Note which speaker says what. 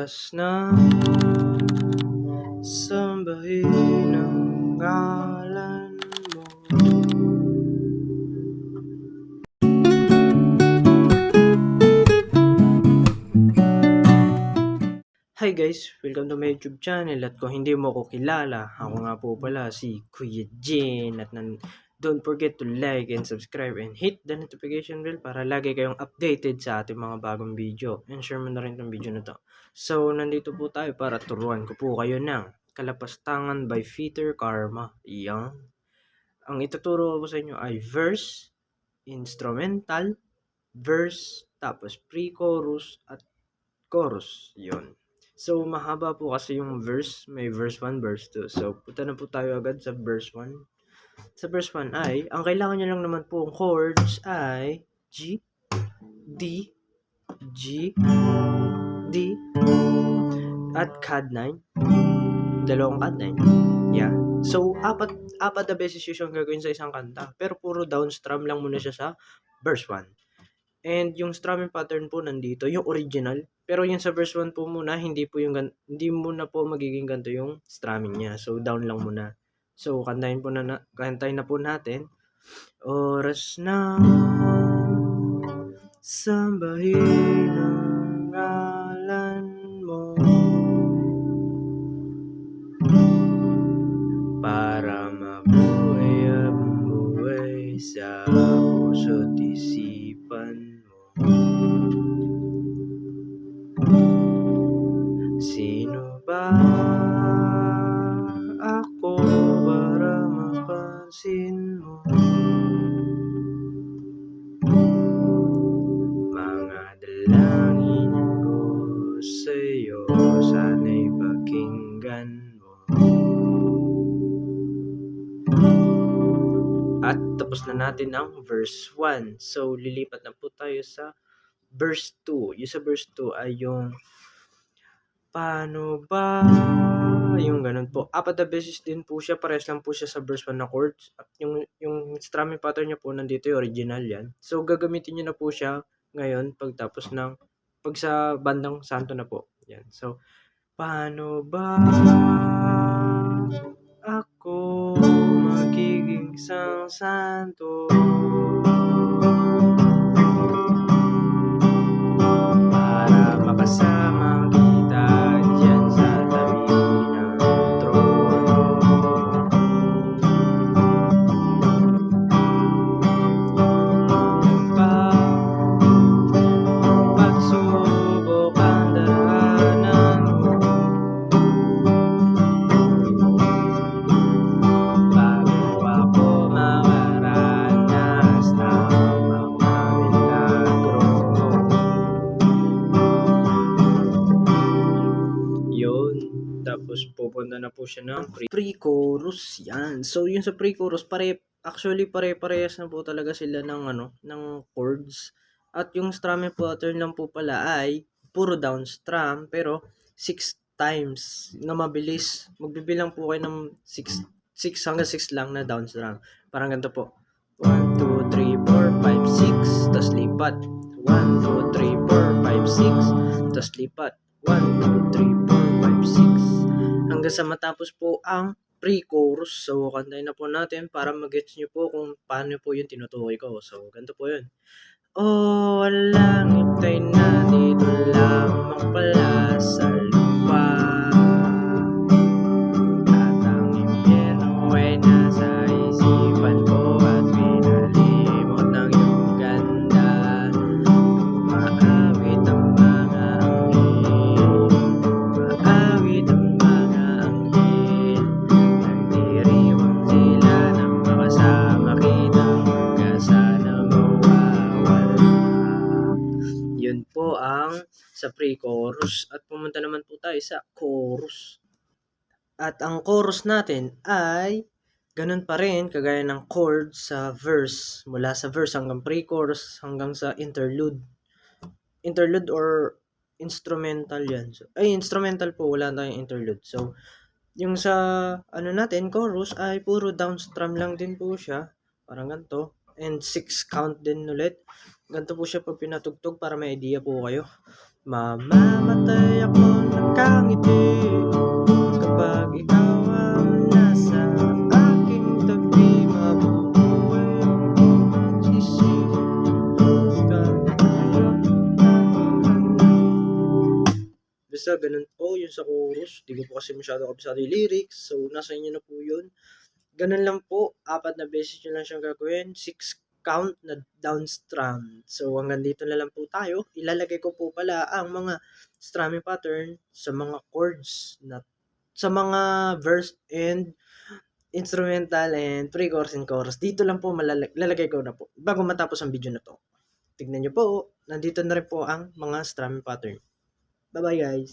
Speaker 1: Oras na sambahin ang ngalan mo. Hi guys! Welcome to my YouTube channel. At kung hindi mo ko kilala, ako nga po pala si Kuya Jin. At don't forget to like and subscribe and hit the notification bell para lagi kayong updated sa ating mga bagong video. And share mo na rin itong video na to. So, nandito po tayo para turuan ko po kayo ng Kalapastangan by Peter Karma. Yan. Ang ituturo ko sa inyo ay verse, instrumental, verse, tapos pre-chorus at chorus. Yon. So, mahaba po kasi yung verse. May verse 1, verse 2. So, punta na po tayo agad sa verse 1. Sa verse 1 ay, ang kailangan nyo lang naman po ang chords ay G, D, G, D, at CAD9. Dalawang CAD9. Yeah. So, apat na beses yung gagawin sa isang kanta. Pero puro downstrum lang muna siya sa verse 1. And yung strumming pattern po nandito, yung original. Pero yung sa verse 1 po muna, hindi muna po magiging ganito yung strumming niya. So, down lang muna. So, kantahin na po natin. Oras na sambahin ang ngalan mo para mabuhay ang buhay sa puso't isipan mo. Sino ba ako para mapansin mo? Mga dalangin ko sa'yo, sana'y pakinggan mo. At tapos na natin ang verse 1. So, lilipat na po tayo sa verse 2. Yung sa verse 2 ay yung paano ba? Yung ganun po. Apat na beses din po siya. Parehas lang po siya sa verse 1 na chords. At yung strumming pattern niya po nandito yung original yan. So, gagamitin niyo na po siya ngayon pag sa bandang santo na po. Yan. So, paano ba ako magiging isang santo? Para makasama kita dyan sa tabi ng trono. Pagsubok ang daanan mo, bago ako makaranas ng mga milagro mo. Yun. Tapos pupunta na po siya ng pre-chorus. Yan. So yung sa pre-chorus, pare-parehas na po talaga sila ng chords. At yung strumming pattern lang po pala ay puro downstrum pero 6 times na mabilis. Magbibilang po kayo ng 6 hanggang 6 lang na downstrum. Parang ganito po. 1, 2, 3, 4, 5, 6. Tapos lipat. 1, 2, 3, 4, 5, 6. Tapos lipat. 1, 2, 3, 4, 5, 6. Hanggang sa matapos po ang pre-chorus. So, kantayin na po natin para mag-gets nyo po kung paano po yung tinutukoy ko. So, ganito po yun. Oh, langit ay nandito lamang pala sa lupa, at ang impyerno ay nasa isipan ko, at pinalimot ng iyong ganda. Umaawit ang mga anghel, umaawit ang mga anghel, nagdiriwang sila ng makasama kitang magkasana mawawala. Yun po ang sa pre-chorus. At pumunta naman po tayo sa chorus. At ang chorus natin ay ganun pa rin kagaya ng chords sa verse. Mula sa verse hanggang pre-chorus hanggang sa interlude. Interlude or instrumental yan. So, ay, instrumental po. Wala tayong interlude. So, yung sa natin, chorus ay puro downstrum lang din po siya. Parang ganito. And 6 count din ulit. Ganito po siya pag pinatugtog para may idea po kayo. Mamamatay ako Basta ganun po yung sa chorus. Di ko po kasi masyado kabisado yung lyrics. So, nasa inyo na po yun. Ganun lang po. 4 na beses nyo lang siyang gagawin. 6 count na down strum. So, hanggang dito na lang po tayo. Ilalagay ko po pala ang mga strumming pattern sa mga chords na sa mga verse and instrumental and pre-chorus and chorus. Dito lang po lalagay ko na po bago matapos ang video na to. Tignan nyo po, nandito na rin po ang mga strumming pattern. Bye-bye guys!